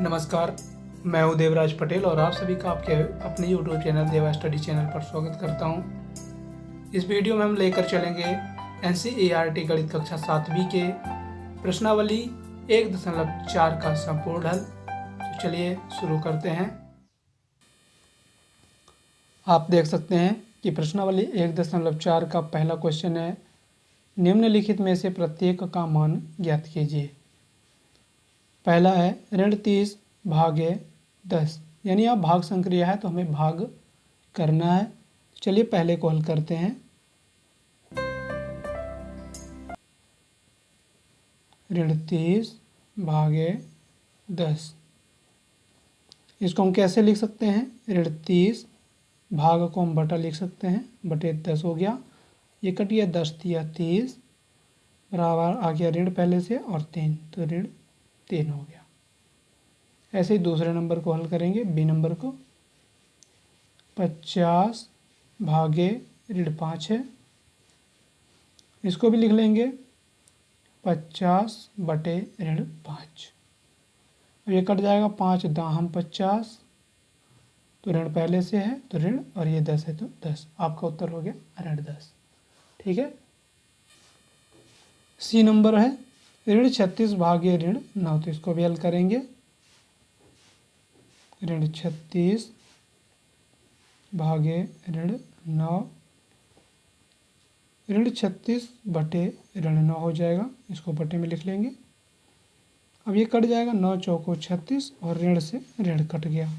नमस्कार, मैं हूं देवराज पटेल और आप सभी का आपके अपने YouTube चैनल देवा स्टडी चैनल पर स्वागत करता हूं। इस वीडियो में हम लेकर चलेंगे NCERT गणित कक्षा 7वीं के प्रश्नावली 1.4 का संपूर्ण हल। तो चलिए शुरू करते हैं। आप देख सकते हैं कि प्रश्नावली 1.4 का पहला क्वेश्चन है, निम्नलिखित में से प्रत्येक का मान ज्ञात कीजिए। पहला है ऋण 30 भागे 10, यानी आप भाग संक्रिया है तो हमें भाग करना है। चलिए पहले को हल करते हैं। ऋण 30 भागे 10, इसको हम कैसे लिख सकते हैं? ऋण 30 भाग को हम बटा लिख सकते हैं, बटे 10 हो गया, ये कट गया, 10 दिया 30 बराबर आ गया ऋण पहले से और 3, तो ऋण 3 हो गया। ऐसे ही दूसरे नंबर को हल करेंगे, बी नंबर को। 50 भागे ऋण 5 है, इसको भी लिख लेंगे 50 बटे ऋण 5। अब ये कट जाएगा, 5 दाहम 50, तो ऋण पहले से है तो ऋण, और ये 10 है तो 10। आपका उत्तर हो गया ऋण 10। ठीक है। सी नंबर है ऋण 36 भागे ऋण 9, तो इसको भी हल करेंगे। ऋण 36 भागे ऋण 9, ऋण 36 बटे ऋण 9 हो जाएगा, इसको बटे में लिख लेंगे। अब ये कट जाएगा, 9 चौको 36 और ऋण से ऋण कट गया,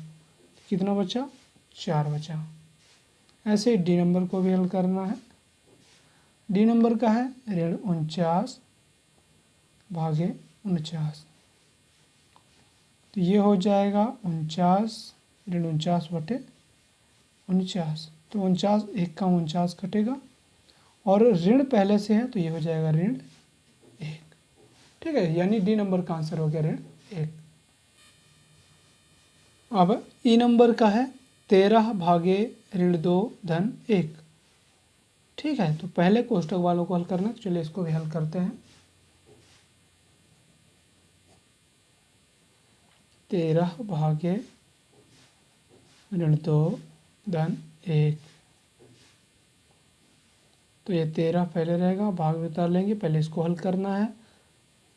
कितना बचा? 4 बचा। ऐसे डी नंबर को भी हल करना है। डी नंबर का है ऋण 49 भागे 49, तो ये हो जाएगा 49, ऋण 49 बटे 49, तो 49 एक का 49 कटेगा और ऋण पहले से है तो ये हो जाएगा ऋण 1। ठीक है, यानी डी नंबर का आंसर हो गया ऋण 1। अब ई नंबर का है 13 भागे ऋण 2 धन 1। ठीक है, तो पहले कोष्टक वालों को हल करना है, तो चलिए इसको भी हल करते हैं। 13 भागे ऋण 2 धन 1, तो ये 13 पहले रहेगा, भाग में उतार लेंगे, पहले इसको हल करना है,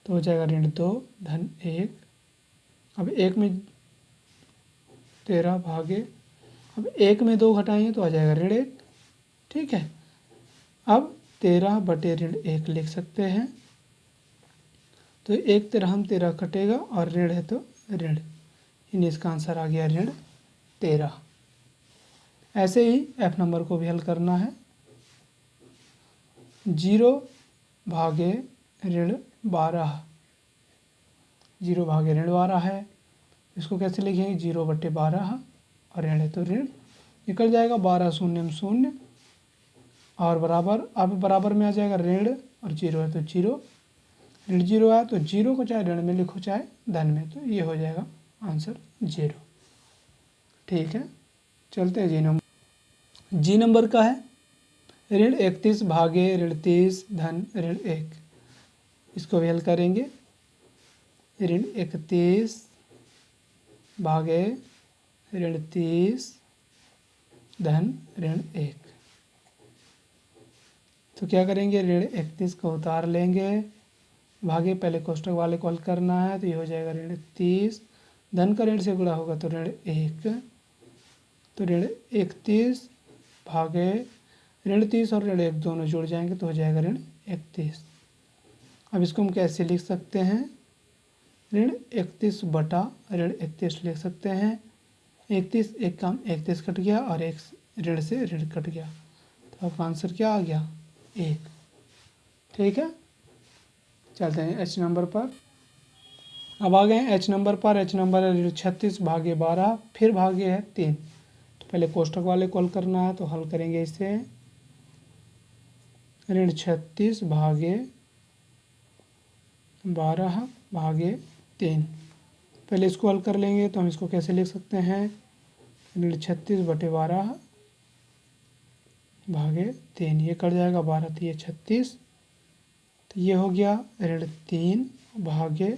तो हो जाएगा ऋण 2 धन 1। अब 1 में 13 भागे, अब 1 में 2 घटाएंगे तो आ जाएगा ऋण 1। ठीक है, अब 13 बटे ऋण 1 लिख सकते हैं, तो 1 13 13 कटेगा और ऋण है तो ऋण, यानी इसका आंसर आ गया ऋण 13। ऐसे ही एफ नंबर को भी हल करना है। 0 भागे ऋण 12, 0 भागे ऋण 12 है, इसको कैसे लिखेंगे? 0 बटे 12 और ऋण है तो ऋण, निकल जाएगा 12 शून्य में 0 और बराबर, अब बराबर में आ जाएगा ऋण और 0 है तो 0, ऋण 0 है तो 0 को चाहे ऋण में लिखो चाहे धन में, तो ये हो जाएगा आंसर 0। ठीक है, चलते हैं जी नंबर। जी नंबर का है ऋण 31 भागे ऋण 30 धन ऋण 1, इसको भी हल करेंगे। ऋण 31 भागे ऋण 30 धन ऋण 1, तो क्या करेंगे? ऋण 31 को उतार लेंगे, भागे पहले कोष्टक वाले को हल करना है, तो ये हो जाएगा ऋण 30, धन का ऋण से गुणा होगा तो ऋण 1, तो ऋण 31 भागे ऋण 30 और ऋण 1 दोनों जुड़ जाएंगे तो हो जाएगा ऋण 31। अब इसको हम कैसे लिख सकते हैं? ऋण 31 बटा ऋण 31 लिख सकते हैं। 31 एक काम 31 कट गया और एक ऋण से ऋण कट गया, तो आपका आंसर क्या आ गया? 1। ठीक है, चलते हैं एच नंबर पर। अब आ गए हैं एच नंबर पर। एच नंबर है ऋण 36 भागे 12, फिर भागे है 3, तो पहले कोष्टक वाले को हल करना है, तो हल करेंगे इसे। ऋण 36 भागे 12 भागे 3, पहले इसको हल कर लेंगे, तो हम इसको कैसे लिख सकते हैं? ऋण 36 बटे 12 भागे 3, ये कट जाएगा, 12 तो ये 36, तो ये हो गया ऋण 3 भागे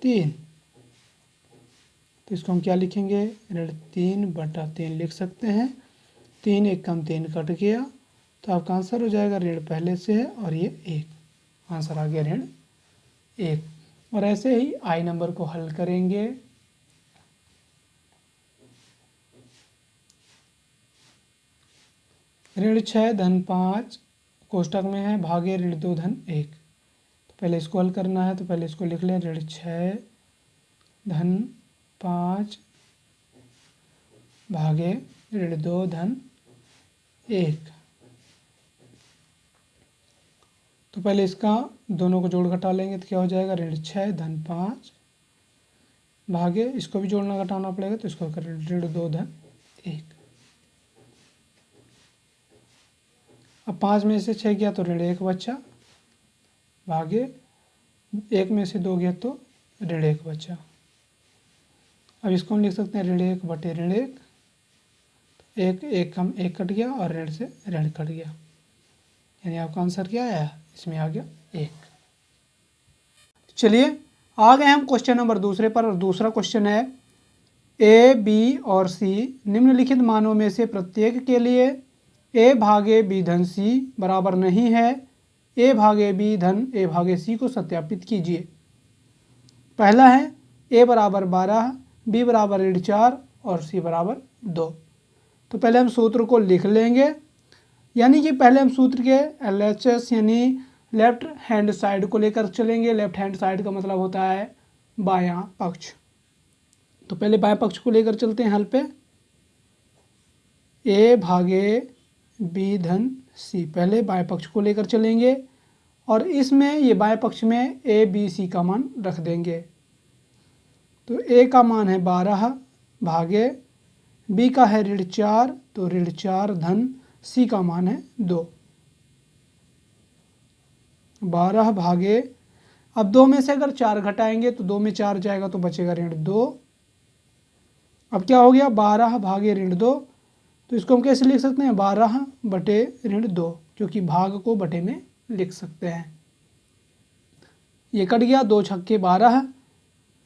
3। तो इसको हम क्या लिखेंगे, ऋण 3/3 लिख सकते हैं। 3 1 कम 3 कट गया, तो आपका आंसर हो जाएगा ऋण पहले से है और ये 1, आंसर आ गया ऋण 1। और ऐसे ही आई नंबर को हल करेंगे। ऋण 6 धन 5 कोष्टक में है, भागे ऋण 2 धन 1। तो पहले इसको हल करना है, तो पहले इसको लिख लें, ऋण 6 धन 5 भागे ऋण 2 धन 1। तो पहले इसका दोनों को जोड़ घटा लेंगे, तो क्या हो जाएगा, ऋण 6 धन 5 भागे, इसको भी जोड़ना घटाना पड़ेगा, तो इसको करें ऋण 2 धन 1। अब 5 में से 6 गया तो ऋण 1 बचा, भागे 1 में से 2 गया तो ऋण 1 बचा। अब इसको हम लिख सकते हैं ऋण 1 बटे ऋण 1, 1 कम 1 कट गया और ऋण से ऋण कट गया, यानी आपका आंसर क्या आया, इसमें आ गया 1। चलिए आ गए हम क्वेश्चन नंबर दूसरे पर, और दूसरा क्वेश्चन है ए, बी और सी निम्नलिखित मानों में से प्रत्येक के लिए ए भागे बी धन सी बराबर नहीं है, ए भागे बी धन ए भागे सी को सत्यापित कीजिए। पहला है ए बराबर 12, बी बराबर ऋण 4 और सी बराबर 2। तो पहले हम सूत्र को लिख लेंगे, यानी कि पहले हम सूत्र के LHS यानी लेफ्ट हैंड साइड को लेकर चलेंगे। लेफ्ट हैंड साइड का मतलब होता है बायां पक्ष। तो पहले बाएं पक्ष को लेकर चलते हैं हल पे। ए भागे बी धन सी, पहले बाएं पक्ष को लेकर चलेंगे और इसमें ये बाएं पक्ष में ए बी सी का मान रख देंगे। तो ए का मान है 12 भागे, बी का है ऋण 4 तो ऋण 4 धन सी का मान है 2। 12 भागे, अब 2 में से अगर 4 घटाएंगे तो 2 में 4 जाएगा तो बचेगा ऋण 2। अब क्या हो गया, 12 भागे ऋण 2, तो इसको हम कैसे लिख सकते हैं, 12 बटे ऋण 2, क्योंकि भाग को बटे में लिख सकते हैं। ये कट गया, 2 छक्के 12,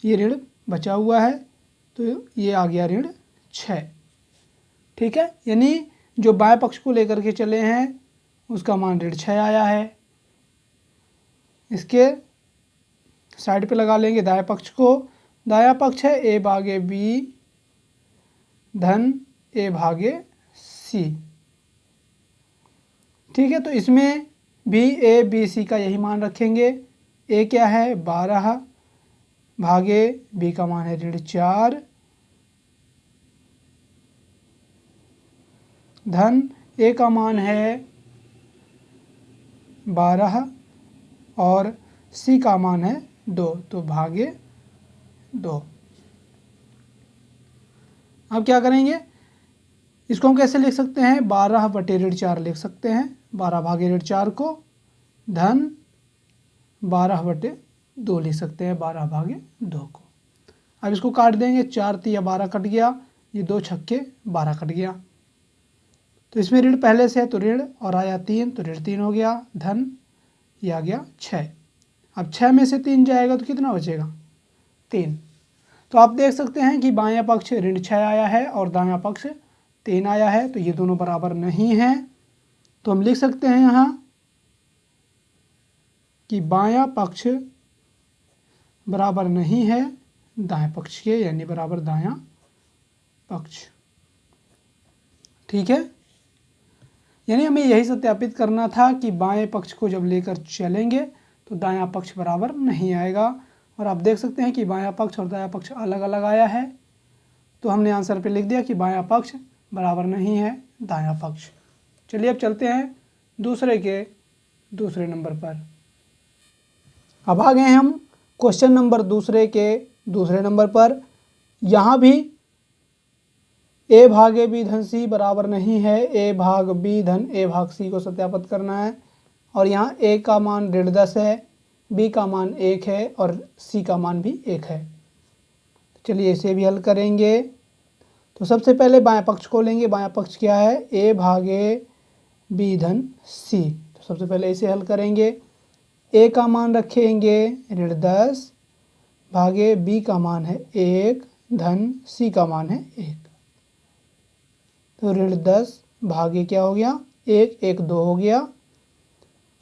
ये ऋण बचा हुआ है तो ये आ गया ऋण 6। ठीक है, यानी जो बाएं पक्ष को लेकर के चले हैं उसका मान ऋण 6 आया है। इसके साइड पे लगा लेंगे दाएं पक्ष को। दायां पक्ष है ए भागे बी धन ए भागे सी। ठीक है, तो इसमें भी ए बी सी का यही मान रखेंगे। ए क्या है 12 भागे, बी का मान है ऋण 4 धन ए का मान है 12 और सी का मान है 2, तो भागे 2। अब क्या करेंगे, इसको हम कैसे लिख सकते हैं, 12 बटे ऋण 4 लिख सकते हैं, 12 भागे ऋण 4 को, धन 12 बटे 2 लिख सकते हैं, 12 भागे 2 को। अब इसको काट देंगे, 4 तिया 12 कट गया, ये 2 छक्के 12 कट गया। तो इसमें ऋण पहले से है तो ऋण और आया 3 तो ऋण 3 हो गया, धन ये आ गया 6। अब 6 में से 3 जाएगा तो कितना बचेगा, 3। तो आप देख सकते हैं कि बायां पक्ष ऋण 6 आया है और दायां पक्ष 3 आया है, तो ये दोनों बराबर नहीं हैं। तो हम लिख सकते हैं यहाँ कि बायां पक्ष बराबर नहीं है दाएं पक्ष के, यानी बराबर दायां पक्ष। ठीक है, यानी हमें यही सत्यापित करना था कि बाएं पक्ष को जब लेकर चलेंगे तो दायां पक्ष बराबर नहीं आएगा। और आप देख सकते हैं कि बायां पक्ष और दायां पक्ष अलग अलग आया है, तो हमने आंसर पे लिख दिया कि बायां पक्ष बराबर नहीं है दायां पक्ष। चलिए अब चलते हैं दूसरे नंबर पर। अब आ गए हम क्वेश्चन नंबर दूसरे नंबर पर। यहाँ भी ए भागे बी धन सी बराबर नहीं है, ए भाग बी धन ए भाग सी को सत्यापित करना है। और यहाँ ए का मान ऋण 10 है, बी का मान 1 है और सी का मान भी 1 है। चलिए इसे भी हल करेंगे। तो सबसे पहले बाएं पक्ष को लेंगे। बाएं पक्ष क्या है, ए भागे बी धन सी। तो सबसे पहले इसे हल करेंगे। ए का मान रखेंगे ऋण 10 भागे, बी का मान है 1 धन सी का मान है 1। तो ऋण 10 भागे क्या हो गया 1, 1 2 हो गया।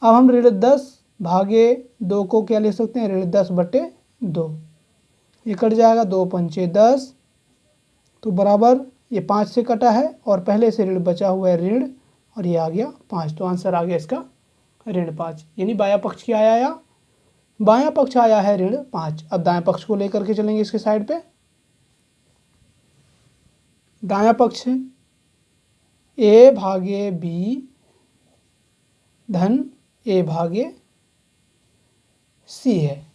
अब हम ऋण 10 भागे 2 को क्या ले सकते हैं, ऋण 10/2। ये कट जाएगा, 2 पंचे 10, तो बराबर ये 5 से कटा है और पहले से ऋण बचा हुआ है ऋण, और ये आ गया 5। तो आंसर आ गया इसका ऋण 5। यानी बायां पक्ष क्या आया, बायां पक्ष आया है ऋण 5। अब दाएं पक्ष को लेकर के चलेंगे इसके साइड पे। दायां पक्ष a भागे b धन a भागे c है।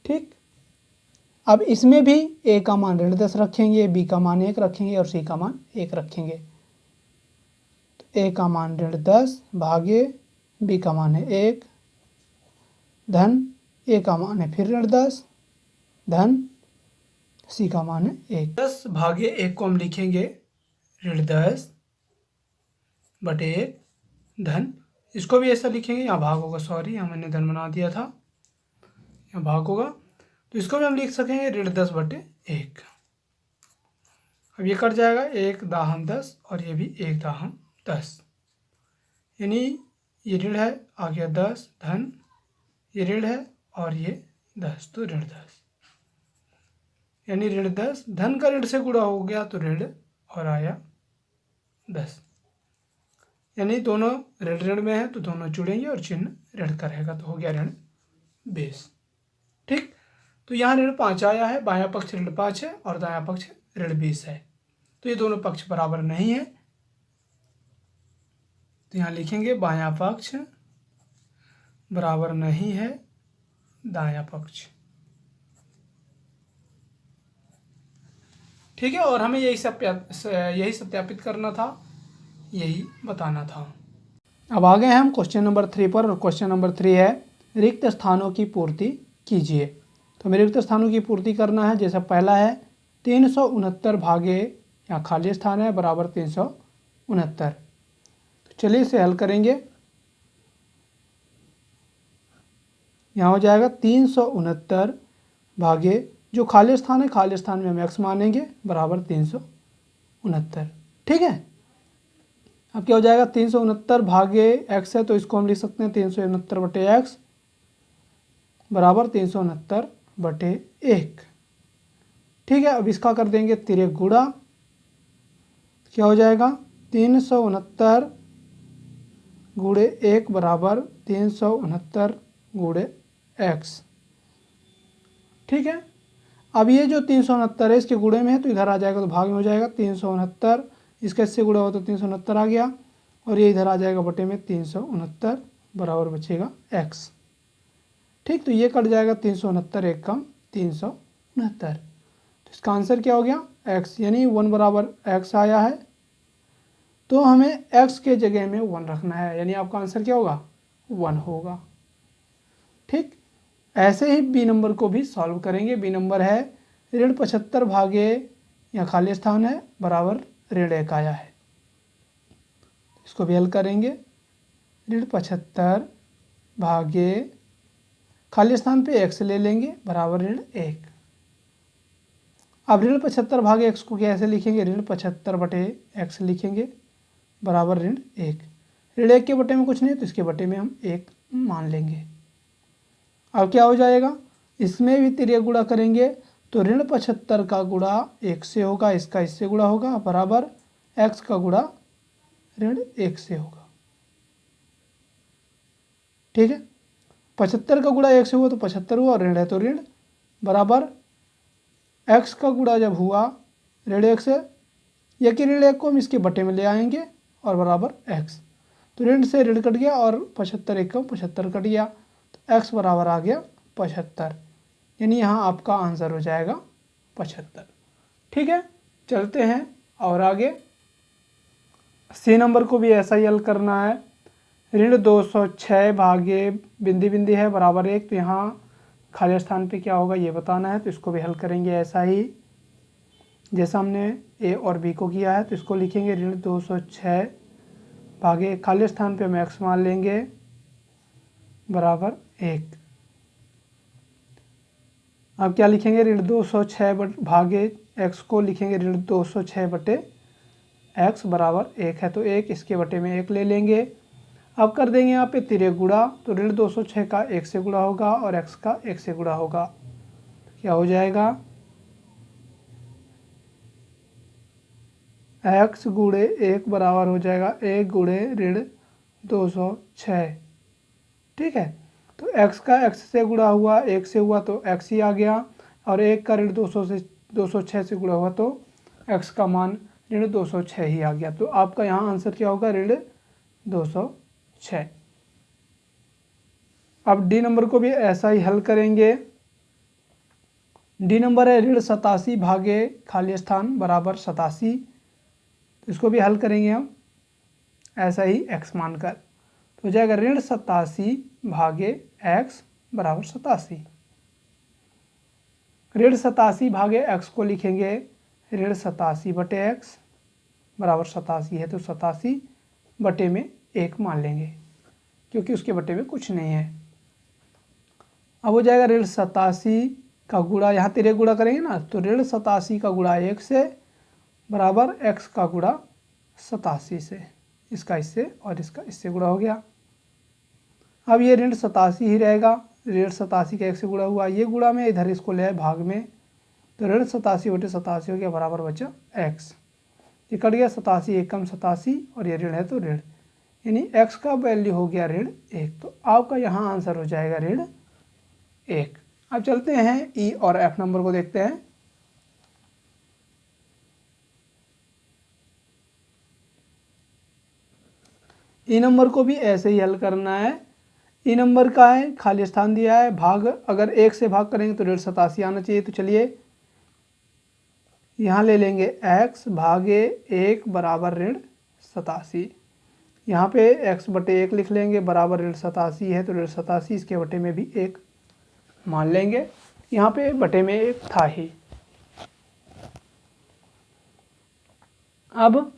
ठीक, अब इसमें भी a का मान ऋण 10 रखेंगे, b का मान 1 रखेंगे और c का मान 1 रखेंगे। तो a का मान ऋण 10 भागे b का मान है 1 धन a का मान है फिर ऋण 10 धन c का मान है 1। 10 भागे 1 को हम लिखेंगे ऋण 10/1 धन, इसको भी ऐसा लिखेंगे, यहाँ भाग होगा, सॉरी यहाँ मैंने धन बना दिया था, यहाँ भाग होगा, तो इसको भी हम लिख सकेंगे ऋण 10/1। अब ये कट जाएगा, 1 दाहम 10 और ये भी 1 दाहम 10, यानी ये ऋण है, आ गया 10 धन, ये ऋण है और ये 10, तो ऋण 10, यानी ऋण 10 धन का ऋण से गुणा हो गया तो ऋण और आया 10, यानी दोनों ऋण ऋण में है तो दोनों जुड़ेंगे और चिन्ह ऋण का रहेगा, तो हो गया ऋण 20। ठीक, तो यहाँ ऋण 5 आया है, बायां पक्ष ऋण 5 है और दायां पक्ष ऋण 20 है, तो ये दोनों पक्ष बराबर नहीं है, तो यहाँ लिखेंगे बायां पक्ष बराबर नहीं है दायां पक्ष। ठीक है, और हमें यही सत्यापित करना था, यही बताना था। अब आ गए हम क्वेश्चन नंबर 3 पर, और क्वेश्चन नंबर 3 है रिक्त स्थानों की पूर्ति कीजिए। तो हमें रिक्त स्थानों की पूर्ति करना है। जैसा पहला है 369 भागे, यहाँ खाली स्थान है, बराबर 369। तो चलिए इसे हल करेंगे। यहाँ हो जाएगा 369 भागे, जो खाली स्थान है खाली स्थान में हम x मानेंगे, बराबर 369। ठीक है, अब क्या हो जाएगा, 369 भागे x है तो इसको हम लिख सकते हैं 369/x बराबर 369/1। ठीक है, अब इसका कर देंगे तिर्यक गुणा, क्या हो जाएगा 369 गुणे 1 बराबर 369 गुणे x। ठीक है, अब ये जो 369 है इसके गुणे में है तो इधर आ जाएगा तो भाग में हो जाएगा, 369 इसका इससे गुणा हो तो 369 आ गया, और ये इधर आ जाएगा बटे में 369 बराबर बचेगा x। ठीक, तो ये कट जाएगा 369 एक कम 369, तो इसका आंसर क्या हो गया x, यानी 1 बराबर x आया है, तो हमें x के जगह में 1 रखना है, यानी आपका आंसर क्या होगा 1 होगा। ठीक, ऐसे ही बी नंबर को भी सॉल्व करेंगे। बी नंबर है ऋण 75 भागे, यहाँ खाली स्थान है, बराबर ऋण 1 आया है, इसको भी हल करेंगे। ऋण 75 भागे खाली स्थान पे x ले लेंगे, बराबर ऋण 1। अब ऋण 75 भागे x को कैसे लिखेंगे, ऋण 75/x लिखेंगे, बराबर ऋण 1। ऋण 1 के बटे में कुछ नहीं तो इसके बटे में हम 1 मान लेंगे। अब क्या हो जाएगा, इसमें भी तिर्यक गुणा करेंगे तो ऋण 75 का गुणा 1 से होगा, इसका इससे गुणा होगा, बराबर x का गुणा ऋण 1 से होगा। ठीक है, 75 का गुणा 1 से हुआ तो 75 हुआ, और ऋण है तो ऋण, बराबर x का गुणा जब हुआ ऋण 1 से, या कि ऋण 1 को हम इसके बटे में ले आएंगे और बराबर x, तो ऋण से ऋण कट गया और 75 एक कम 75 कट गया, तो x बराबर आ गया 75, यानी यहाँ आपका आंसर हो जाएगा 75। ठीक है, चलते हैं और आगे। सी नंबर को भी ऐसा ही हल करना है। ऋण 206 भागे बिंदी बिंदी है, बराबर 1, तो यहाँ खाली स्थान पे क्या होगा ये बताना है, तो इसको भी हल करेंगे ऐसा ही जैसा हमने ए और बी को किया है। तो इसको लिखेंगे ऋण 206 भागे खाली स्थान पे हम x मान लेंगे, बराबर 1। अब क्या लिखेंगे, ऋण 206 भागे x को लिखेंगे ऋण 206 बटे x बराबर 1 है, तो 1 इसके बटे में 1 ले लेंगे। अब कर देंगे यहाँ पे तिरे गुणा, तो ऋण 206 का 1 से गुणा होगा और x का 1 से गुणा होगा, क्या हो जाएगा, x गुणे 1 बराबर हो जाएगा 1 गुणे ऋण 206। ठीक है, तो x का x से गुणा हुआ, 1 से हुआ तो x ही आ गया, और 1 का ऋण 206 से गुणा हुआ तो x का मान ऋण 206 ही आ गया। तो आपका यहाँ आंसर क्या होगा, ऋण 206। अब डी नंबर को भी ऐसा ही हल करेंगे। डी नंबर है ऋण 87 भागे खाली स्थान बराबर 87, तो इसको भी हल करेंगे हम ऐसा ही x मानकर, तो हो जाएगा ऋण 87 भागे x बराबर 87। ऋण 87 भागे x को लिखेंगे ऋण 87 बटे x बराबर 87 है, तो 87 बटे में 1 मान लेंगे क्योंकि उसके बटे में कुछ नहीं है। अब हो जाएगा ऋण 87 का गुणा, यहाँ तिरे गुणा करेंगे ना, तो ऋण 87 का गुणा 1 से बराबर x का गुणा 87 से, इसका इससे और इसका इससे गुणा हो गया। अब ये ऋण 87 ही रहेगा, ऋण 87 का 1 से गुणा हुआ, ये गुणा में इधर इसको ले आए भाग में, तो ऋण 87 बटे 87 हो गया बराबर बचा x, ये कट गया 87 1 कम 87 और ये ऋण है तो ऋण, यानी x का वैल्यू हो गया ऋण 1, तो आपका यहाँ आंसर हो जाएगा ऋण 1। अब चलते हैं ई और एफ नंबर को देखते हैं। ई नंबर को भी ऐसे ही हल करना है। ई नंबर का है खाली स्थान दिया है, भाग अगर 1 से भाग करेंगे तो ऋण 87 आना चाहिए, तो चलिए यहाँ ले लेंगे x भागे 1 बराबर ऋण 87, यहाँ पे x बटे 1 लिख लेंगे बराबर ऋण 87 है, तो ऋण 87 इसके बटे में भी 1 मान लेंगे, यहाँ पे बटे में 1 था ही। अब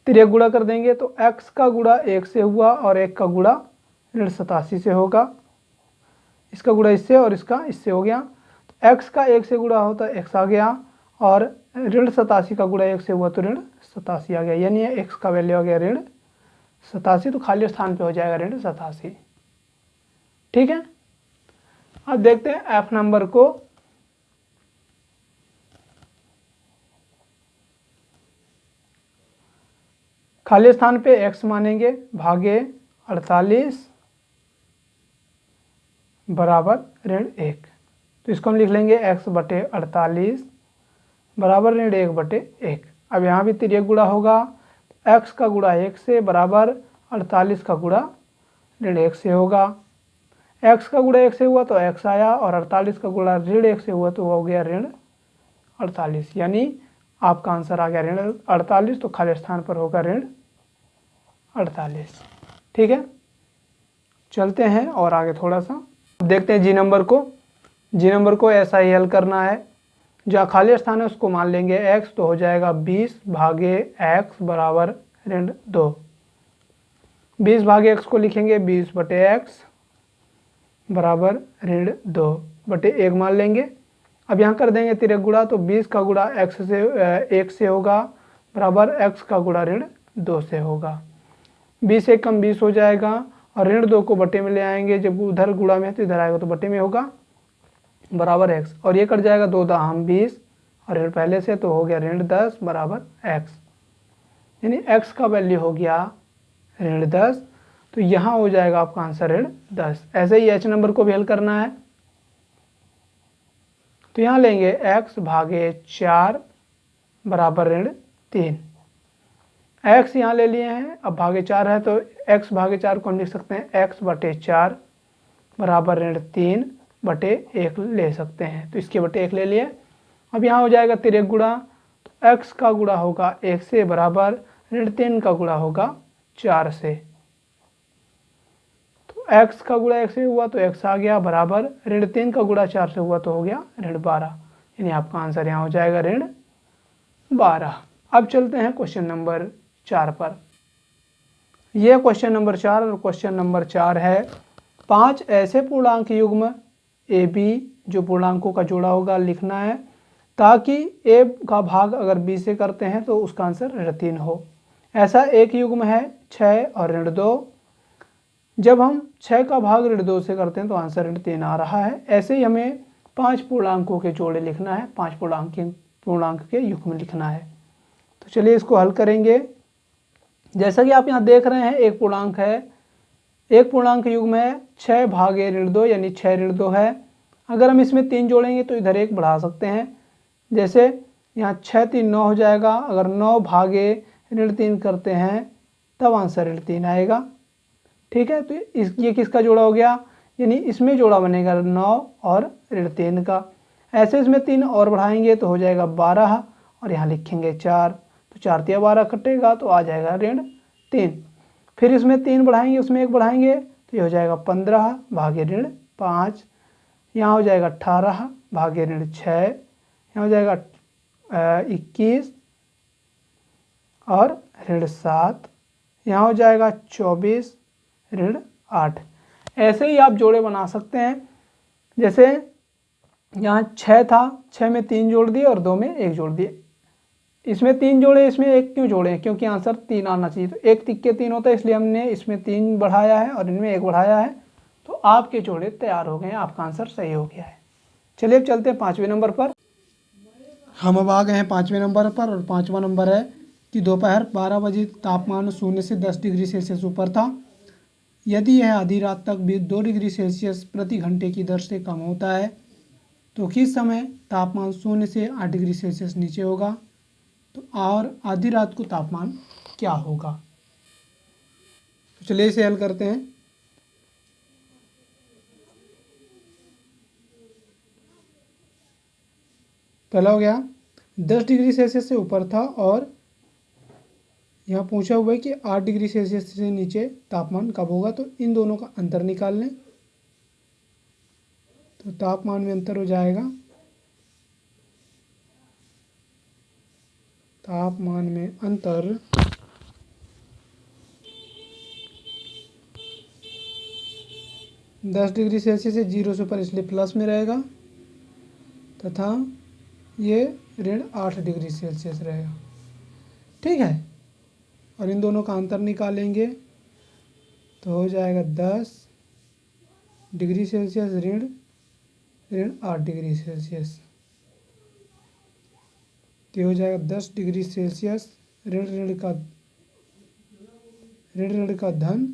तिरे गुणा कर देंगे, तो x का गुणा 1 से हुआ और 1 का गुणा ऋण 87 से होगा, इसका गुणा इससे और इसका इससे हो गया, तो x का 1 से गुणा होता x आ गया और ऋण 87 का गुणा 1 से हुआ तो ऋण 87 आ गया, यानी x का वैल्यू आ गया ऋण 87, तो खाली स्थान पे हो जाएगा ऋण 87। ठीक है, अब देखते हैं एफ नंबर को। खाली स्थान पे x मानेंगे भागे 48 बराबर ऋण 1, तो इसको हम लिख लेंगे x बटे 48 बराबर ऋण 1 बटे 1। अब यहाँ भी तिर्यक गुणा होगा, x का गुणा 1 से बराबर 48 का गुणा ऋण 1 से होगा, x का गुणा 1 से हुआ तो x आया और 48 का गुणा ऋण 1 से हुआ तो हो गया ऋण 48, यानी आपका आंसर आ गया ऋण 48, तो खाली स्थान पर होगा ऋण 48। ठीक है, चलते हैं और आगे थोड़ा सा देखते हैं जी नंबर को। जी नंबर को ऐसा ही हल करना है, जहाँ खाली स्थान है उसको मान लेंगे x, तो हो जाएगा 20 भागे x बराबर ऋण 2। 20 भागे x को लिखेंगे 20 बटे x बराबर ऋण 2 बटे 1 मान लेंगे। अब यहाँ कर देंगे तिर्यक गुणा, तो 20 का गुणा x से 1 से होगा बराबर x का गुणा ऋण 2 से होगा, 20 1 कम 20 हो जाएगा और ऋण 2 को बटे में ले आएंगे, जब उधर गुणा में है तो इधर आएगा तो बटे में होगा बराबर x, और ये कट जाएगा 2 दाम 20 और ऋण पहले से तो हो गया ऋण 10 बराबर x, यानी x का वैल्यू हो गया ऋण 10, तो यहाँ हो जाएगा आपका आंसर ऋण 10। ऐसे ही h नंबर को भी हल करना है, तो यहाँ लेंगे x भागे 4 बराबर ऋण 3, x यहाँ ले लिए हैं, अब भागे 4 है तो x भागे 4 को हम लिख सकते हैं x बटे 4 बराबर ऋण 3 बटे 1 ले सकते हैं, तो इसके बटे 1 ले लिए। अब यहाँ हो जाएगा तिर्यक गुणा, तो x का गुणा होगा 1 से बराबर ऋण 3 का गुणा होगा 4 से, तो x का गुणा 1 से हुआ तो x आ गया बराबर ऋण 3 का गुणा 4 से हुआ तो हो गया ऋण 12, यानी आपका आंसर यहाँ हो जाएगा ऋण 12। अब चलते हैं क्वेश्चन नंबर 4 पर। यह क्वेश्चन नंबर 4 और क्वेश्चन नंबर 4 है 5 ऐसे पूर्णांक युग्म ए बी जो पूर्णांकों का जोड़ा होगा लिखना है, ताकि ए का भाग अगर बी से करते हैं तो उसका आंसर ऋण 3 हो। ऐसा एक युग्म है 6 और ऋण 2। जब हम 6 का भाग ऋण 2 से करते हैं तो आंसर ऋण 3 आ रहा है। ऐसे ही हमें 5 पूर्णांकों के जोड़े लिखना है, 5 पूर्णांक के युग्म लिखना है। तो चलिए इसको हल करेंगे। जैसा कि आप यहाँ देख रहे हैं, एक पूर्णांक है, एक पूर्णांक युग्म है 6 भागे ऋण 2 यानी 6 ऋण 2 है। अगर हम इसमें 3 जोड़ेंगे तो इधर 1 बढ़ा सकते हैं। जैसे यहाँ 6 3 9 हो जाएगा। अगर 9 भागे ऋण 3 करते हैं तब आंसर ऋण 3 आएगा। ठीक है, तो ये किसका जोड़ा हो गया, यानी इसमें जोड़ा बनेगा 9 और ऋण 3 का। ऐसे इसमें 3 और बढ़ाएंगे तो हो जाएगा 12 और यहाँ लिखेंगे 4, तो 4 तिया 12 कटेगा तो आ जाएगा ऋण 3। फिर इसमें 3 बढ़ाएंगे, उसमें 1 बढ़ाएंगे तो ये हो जाएगा 15 भागे ऋण 5। यहाँ हो जाएगा 18 भागे ऋण 6। यहाँ हो जाएगा 21 और ऋण 7। यहाँ हो जाएगा 24 ऋण 8। ऐसे ही आप जोड़े बना सकते हैं। जैसे यहाँ 6 था, 6 में 3 जोड़ दिए और 2 में 1 जोड़ दिए। इसमें 3 जोड़े, इसमें 1 क्यों जोड़े, क्योंकि आंसर 3 आना चाहिए। तो 1 तिक्के 3 होता है, इसलिए हमने इसमें 3 बढ़ाया है और इनमें 1 बढ़ाया है। तो आपके जोड़े तैयार हो गए हैं, आपका आंसर सही हो गया है। चलिए अब चलते हैं 5वें नंबर पर। हम अब आ गए हैं 5वें नंबर पर और 5वां नंबर है कि दोपहर 12 बजे तापमान 0 से 10 डिग्री सेल्सियस ऊपर था। यदि यह आधी रात तक भी 2 डिग्री सेल्सियस प्रति घंटे की दर से कम होता है तो किस समय तापमान 0 से 8 डिग्री सेल्सियस नीचे होगा। तो और आधी रात को तापमान क्या होगा। तो चलिए इसे हल करते हैं। पहला हो गया 10 डिग्री सेल्सियस से ऊपर था और यहाँ पूछा हुआ है कि 8 डिग्री सेल्सियस से नीचे तापमान कब होगा। तो इन दोनों का अंतर निकाल लें तो तापमान में अंतर हो जाएगा, तापमान में अंतर 10 डिग्री सेल्सियस से 0 से ऊपर, इसलिए प्लस में रहेगा, तथा ये ऋण 8 डिग्री सेल्सियस रहेगा। ठीक है, और इन दोनों का अंतर निकालेंगे तो हो जाएगा 10 डिग्री सेल्सियस ऋण 8 डिग्री सेल्सियस। तो हो जाएगा 10 डिग्री सेल्सियस ऋण ऋण का धन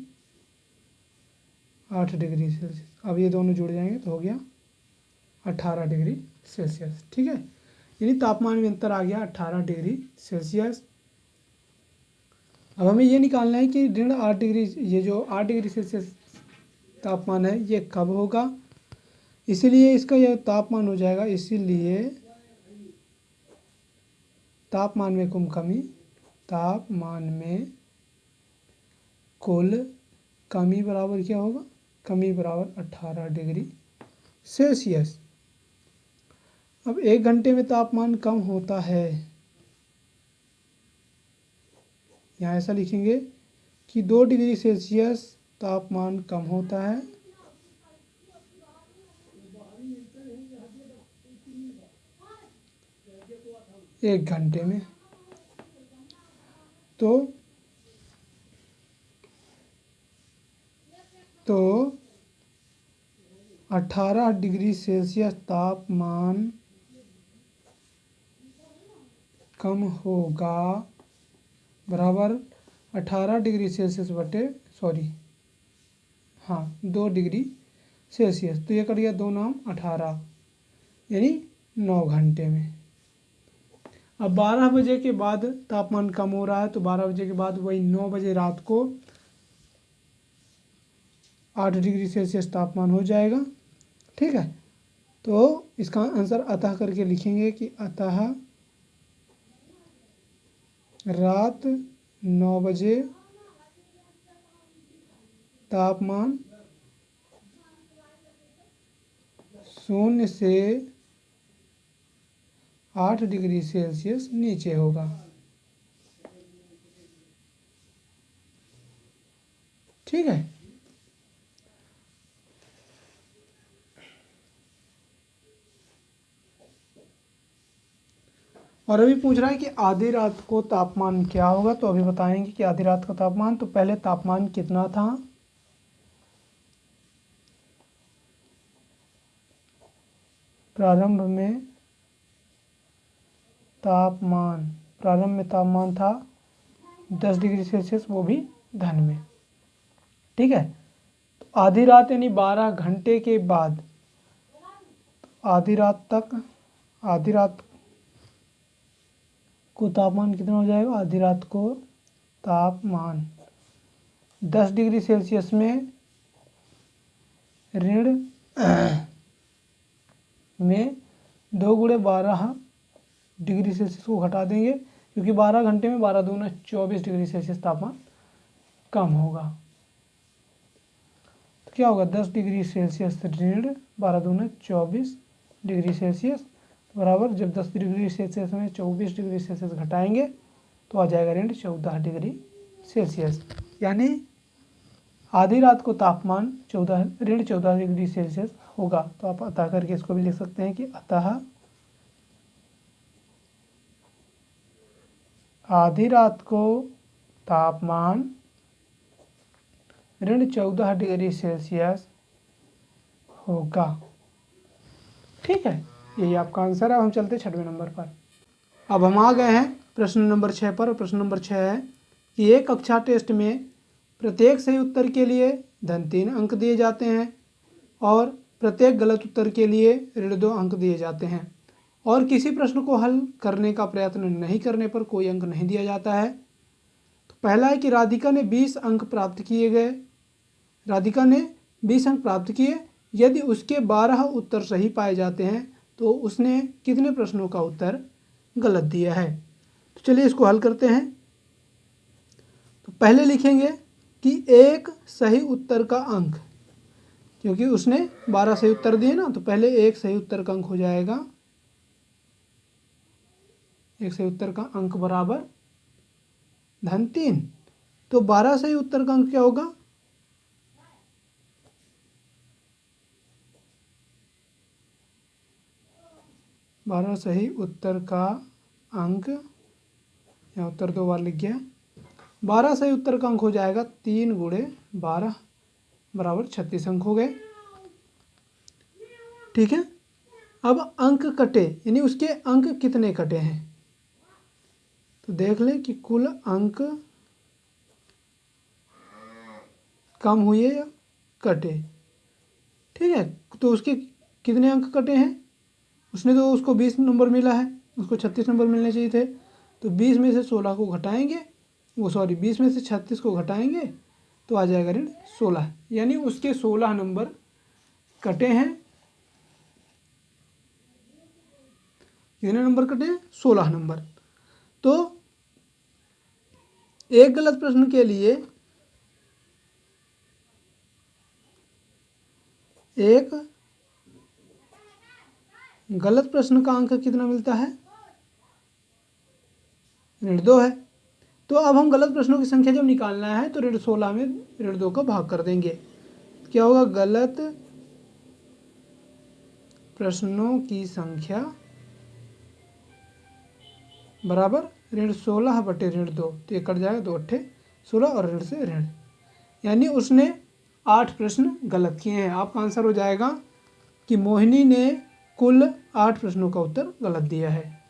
8 डिग्री सेल्सियस। अब ये दोनों जुड़ जाएंगे तो हो गया 18 डिग्री सेल्सियस। ठीक है, यानी तापमान में अंतर आ गया 18 डिग्री सेल्सियस। अब हमें ये निकालना है कि ऋण 8 डिग्री, ये जो 8 डिग्री सेल्सियस तापमान है ये कब होगा। इसीलिए इसका यह तापमान हो जाएगा, इसीलिए तापमान में कमी, तापमान में कुल कमी बराबर क्या होगा, कमी बराबर 18 डिग्री सेल्सियस। अब 1 घंटे में तापमान कम होता है, यहाँ ऐसा लिखेंगे कि 2 डिग्री सेल्सियस तापमान कम होता है 1 घंटे में। तो 18 डिग्री सेल्सियस तापमान कम होगा बराबर 18 डिग्री सेल्सियस बटे 2 डिग्री सेल्सियस। तो ये कट गया 2 9 18 यानी 9 घंटे में। अब 12 बजे के बाद तापमान कम हो रहा है, तो 12 बजे के बाद वही 9 बजे रात को 8 डिग्री सेल्सियस तापमान हो जाएगा। ठीक है, तो इसका आंसर अतः करके लिखेंगे कि अतः रात 9 बजे तापमान 0 से 8 डिग्री सेल्सियस नीचे होगा। ठीक है, और अभी पूछ रहा है कि आधी रात को तापमान क्या होगा, तो अभी बताएंगे कि आधी रात का तापमान। तो पहले तापमान कितना था, प्रारंभ में तापमान था 10 डिग्री सेल्सियस, वो भी धन में। ठीक है, तो आधी रात यानी 12 घंटे के बाद, आधी रात को तापमान कितना हो जाएगा, आधी रात को तापमान 10 डिग्री सेल्सियस में ऋण में 2 गुणे 12 डिग्री सेल्सियस को घटा देंगे, क्योंकि 12 घंटे में 12 दूना 24 डिग्री सेल्सियस तापमान कम होगा। तो क्या होगा, 10 डिग्री सेल्सियस ऋण 12 दूना 24 डिग्री सेल्सियस बराबर, जब 10 डिग्री सेल्सियस में 24 डिग्री सेल्सियस घटाएंगे तो आ जाएगा ऋण 14 डिग्री सेल्सियस। यानी आधी रात को तापमान ऋण 14 डिग्री सेल्सियस होगा। तो आप अतः करके इसको भी लिख सकते हैं कि अतः आधी रात को तापमान ऋण 14 डिग्री सेल्सियस होगा। ठीक है, यही आपका आंसर है। अब हम चलते 6वें नंबर पर। अब हम आ गए हैं प्रश्न नंबर 6 पर। प्रश्न नंबर 6 है कि एक कक्षा टेस्ट में प्रत्येक सही उत्तर के लिए धन 3 अंक दिए जाते हैं और प्रत्येक गलत उत्तर के लिए ऋण 2 अंक दिए जाते हैं, और किसी प्रश्न को हल करने का प्रयत्न नहीं करने पर कोई अंक नहीं दिया जाता है। तो पहला है कि राधिका ने 20 अंक प्राप्त किए गए। राधिका ने 20 अंक प्राप्त किए, यदि उसके 12 उत्तर सही पाए जाते हैं तो उसने कितने प्रश्नों का उत्तर गलत दिया है। तो चलिए इसको हल करते हैं। तो पहले लिखेंगे कि एक सही उत्तर का अंक, क्योंकि उसने 12 सही उत्तर दिए ना, तो पहले एक सही उत्तर का अंक हो जाएगा, एक सही उत्तर का अंक बराबर धन 3। तो 12 सही उत्तर का अंक क्या होगा, 12 सही उत्तर का अंक, या उत्तर 2 बार लिख गया, 12 सही उत्तर का अंक हो जाएगा 3 गुणे 12 बराबर 36 अंक हो गए। ठीक है, अब अंक कटे, यानी उसके अंक कितने कटे हैं, तो देख लें कि कुल अंक कम हुए या कटे। ठीक है, तो उसके कितने अंक कटे हैं, उसने तो उसको 20 नंबर मिला है, उसको 36 नंबर मिलने चाहिए थे। तो 20 में से 16 को घटाएंगे, 20 में से 36 को घटाएंगे तो आ जाएगा ऋण 16, यानी उसके 16 नंबर कटे हैं। कितने नंबर कटे हैं, 16 नंबर। तो एक गलत प्रश्न के लिए एक गलत प्रश्न का अंक कितना मिलता है, ऋण 2 है। तो अब हम गलत प्रश्नों की संख्या जब निकालना है तो ऋण 16 में ऋण 2 का भाग कर देंगे। क्या होगा, गलत प्रश्नों की संख्या बराबर ऋण 16 बटे ऋण 2। तो ये कट जाएगा, 2 अट्ठे 16 और ऋण से ऋण, यानी उसने 8 प्रश्न गलत किए हैं। आपका आंसर हो जाएगा कि मोहिनी ने कुल 8 प्रश्नों का उत्तर गलत दिया है।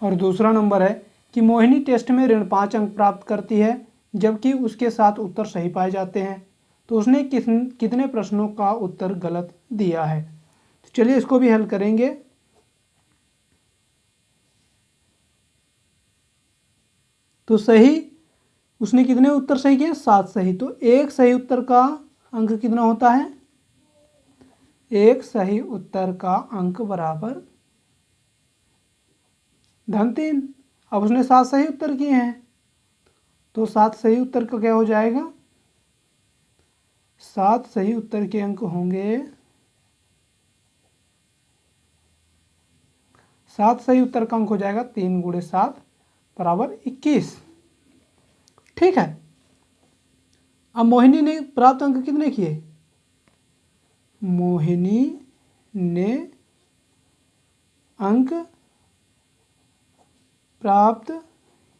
और दूसरा नंबर है कि मोहिनी टेस्ट में ऋण 5 अंक प्राप्त करती है जबकि उसके 7 उत्तर सही पाए जाते हैं, तो उसने कितने प्रश्नों का उत्तर गलत दिया है। तो चलिए इसको भी हल करेंगे। तो सही उसने कितने उत्तर सही किए, 7 सही। तो एक सही उत्तर का अंक कितना होता है, एक सही उत्तर का अंक बराबर धन 3। अब उसने 7 सही उत्तर किए हैं, तो 7 सही उत्तर का क्या हो जाएगा, 7 सही उत्तर के अंक होंगे, 7 सही उत्तर का अंक हो जाएगा 3 गुणे 7 बराबर 21। ठीक है, अब मोहिनी ने प्राप्त अंक कितने किए, मोहिनी ने अंक प्राप्त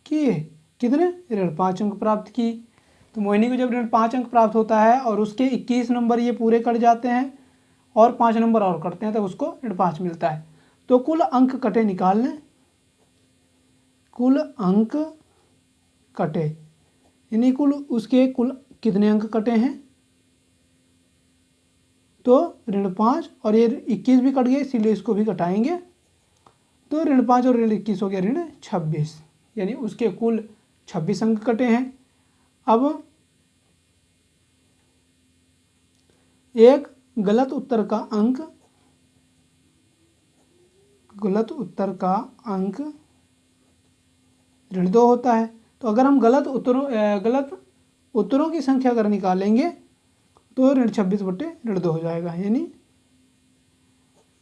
किए। कितने? ऋण 5 अंक प्राप्त की। तो मोहिनी को जब ऋण 5 अंक प्राप्त होता है और उसके 21 नंबर ये पूरे कट जाते हैं और 5 नंबर और कटते हैं, तब उसको ऋण 5 मिलता है। तो कुल अंक कटे निकाल लें, कुल अंक कटे यानी कुल कितने अंक कटे हैं, तो ऋण 5 और ये 21 भी कट गए, इसीलिए इसको भी घटाएंगे। तो ऋण 5 और ऋण 21 हो गया ऋण 26, यानी उसके कुल 26 अंक कटे हैं। अब एक गलत उत्तर का अंक ऋण 2 होता है। तो अगर हम गलत उत्तरों की संख्या अगर निकालेंगे तो ऋण 26 बटे ऋण 2 हो जाएगा, यानी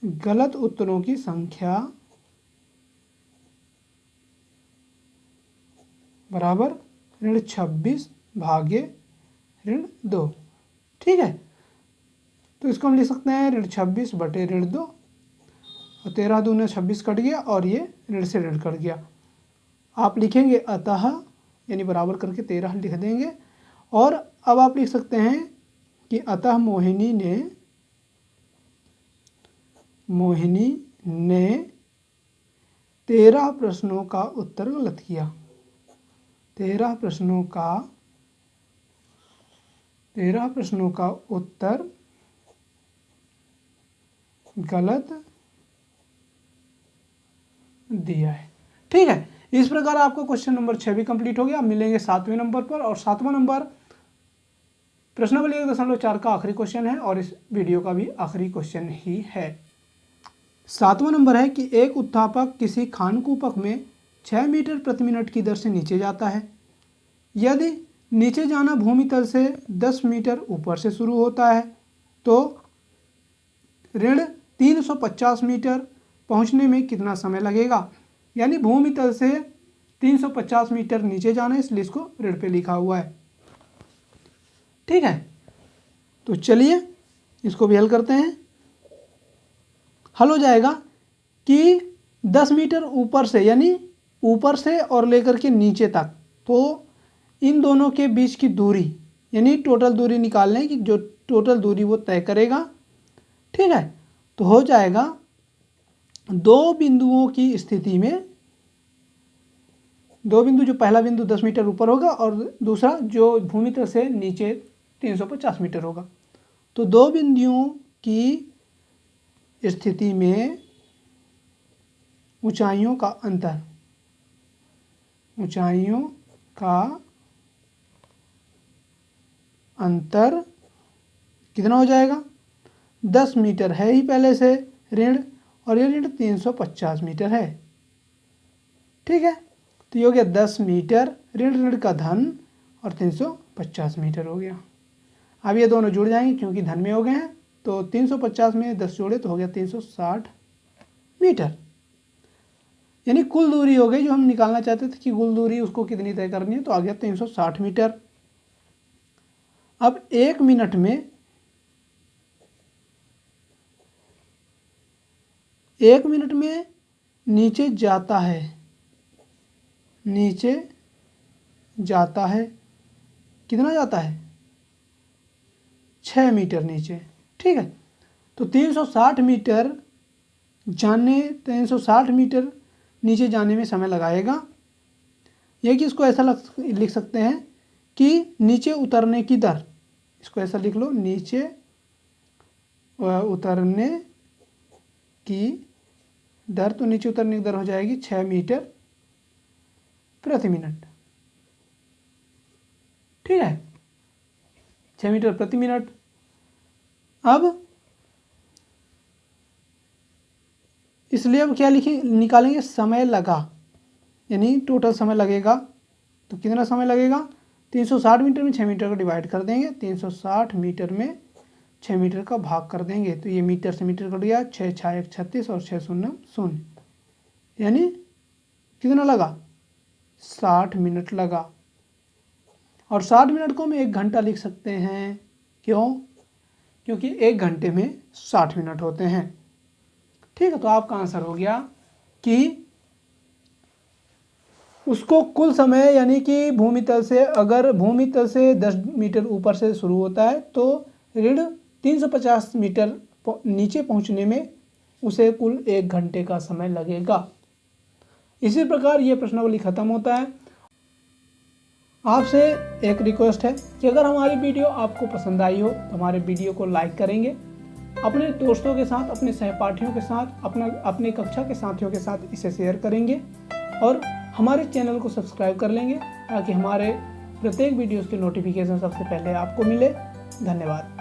गलत उत्तरों की संख्या बराबर ऋण 26 भागे ऋण 2। ठीक है, तो इसको हम लिख सकते हैं ऋण 26 बटे ऋण 2, और 13 दूने 26 कट गया और ये ऋण से ऋण कट गया। आप लिखेंगे अतः, यानी बराबर करके 13 लिख देंगे। और अब आप लिख सकते हैं कि अतः मोहिनी ने 13 प्रश्नों का उत्तर गलत किया। 13 प्रश्नों का उत्तर गलत दिया है। ठीक है, इस प्रकार आपका क्वेश्चन नंबर 6 भी कंप्लीट हो गया। अब मिलेंगे 7वें नंबर पर, और 7वां नंबर प्रश्नावली 1.4 का आखिरी क्वेश्चन है और इस वीडियो का भी आखिरी क्वेश्चन ही है। 7वां नंबर है कि एक उत्थापक किसी खानकुपक में 6 मीटर प्रति मिनट की दर से नीचे जाता है। यदि नीचे जाना भूमि तल से 10 मीटर ऊपर से शुरू होता है तो ऋण 350 मीटर पहुंचने में कितना समय लगेगा। यानी भूमि तल से 350 मीटर नीचे जाना है, इसलिए इसको ऋण पे लिखा हुआ है। ठीक है, तो चलिए इसको भी हल करते हैं। हल हो जाएगा कि 10 मीटर ऊपर से, यानी ऊपर से और लेकर के नीचे तक, तो इन दोनों के बीच की दूरी यानी टोटल दूरी निकाल लें कि जो टोटल दूरी वो तय करेगा। ठीक है, तो हो जाएगा 2 बिंदुओं की स्थिति में, 2 बिंदु, जो पहला बिंदु 10 मीटर ऊपर होगा और दूसरा जो भूमि तल से नीचे 350 मीटर होगा। तो 2 बिंदुओं की स्थिति में ऊंचाइयों का अंतर कितना हो जाएगा। 10 मीटर है ही पहले से ऋण, और ये ऋण 350 मीटर है। ठीक है, तो ये हो गया 10 मीटर ऋण का धन और 350 मीटर हो गया। अब ये दोनों जुड़ जाएंगे क्योंकि धन में हो गए हैं, तो 350 में 10 जोड़े तो हो गया 360 मीटर। यानी कुल दूरी हो गई जो हम निकालना चाहते थे कि कुल दूरी उसको कितनी तय करनी है, तो आ गया 360 मीटर। अब 1 मिनट में नीचे जाता है, कितना जाता है, 6 मीटर नीचे। ठीक है, तो 360 मीटर नीचे जाने में समय लगाएगा। यह कि इसको ऐसा लिख सकते हैं कि नीचे उतरने की दर, इसको ऐसा लिख लो, नीचे उतरने की दर, तो नीचे उतरने की दर हो जाएगी 6 मीटर प्रति मिनट। ठीक है, 6 मीटर प्रति मिनट। अब इसलिए अब क्या निकालेंगे, समय लगा, यानी टोटल समय लगेगा। तो कितना समय लगेगा, 360 मीटर में 6 मीटर को डिवाइड कर देंगे, 360 मीटर में 6 मीटर का भाग कर देंगे, तो ये मीटर से मीटर कट गया, 6 6 1 36 और 6 0 0, यानी कितना लगा, 60 मिनट लगा। और 60 मिनट को हम 1 घंटा लिख सकते हैं। क्यों? क्योंकि 1 घंटे में 60 मिनट होते हैं। ठीक है, तो आपका आंसर हो गया कि उसको कुल समय यानी कि भूमितल से, अगर भूमितल से 10 मीटर ऊपर से शुरू होता है तो ऋण 350 मीटर नीचे पहुंचने में उसे कुल 1 घंटे का समय लगेगा। इसी प्रकार ये प्रश्नावली खत्म होता है। आपसे एक रिक्वेस्ट है कि अगर हमारी वीडियो आपको पसंद आई हो तो हमारे वीडियो को लाइक करेंगे, अपने दोस्तों के साथ, अपने सहपाठियों के साथ, अपने कक्षा के साथियों के साथ इसे शेयर करेंगे और हमारे चैनल को सब्सक्राइब कर लेंगे ताकि हमारे प्रत्येक वीडियोस की नोटिफिकेशन सबसे पहले आपको मिले। धन्यवाद।